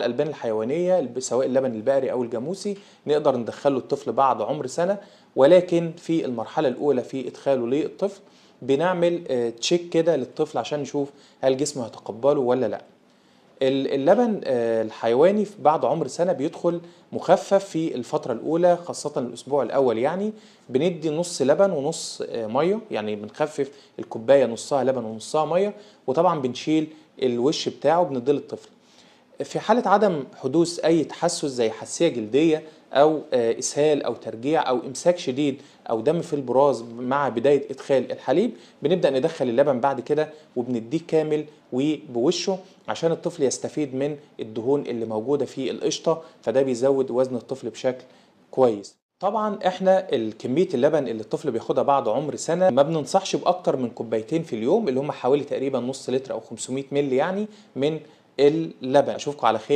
الألبان الحيوانية سواء اللبن البقري أو الجاموسي نقدر ندخله الطفل بعد عمر سنة، ولكن في المرحلة الأولى في إدخاله للطفل بنعمل تشيك كده للطفل عشان نشوف هل جسمه هيتقبله ولا لا. اللبن الحيواني بعد عمر سنة بيدخل مخفف في الفترة الأولى خاصة الأسبوع الأول، يعني بندي نص لبن ونص مية، يعني بنخفف الكوباية نصها لبن ونصها مية، وطبعا بنشيل الوش بتاعه بنديه للطفل. في حالة عدم حدوث أي تحسس زي حساسية جلدية أو إسهال أو ترجيع أو إمساك شديد أو دم في البراز مع بداية إدخال الحليب، بنبدأ ندخل اللبن بعد كده وبنديه كامل وبوشه عشان الطفل يستفيد من الدهون اللي موجودة في القشطة، فده بيزود وزن الطفل بشكل كويس. طبعا احنا كمية اللبن اللي الطفل بياخدها بعد عمر سنة ما بننصحش بأكتر من كوبايتين في اليوم، اللي هم حوالي تقريبا نص لتر أو 500 مللي يعني من اللبن. أشوفكم على خير.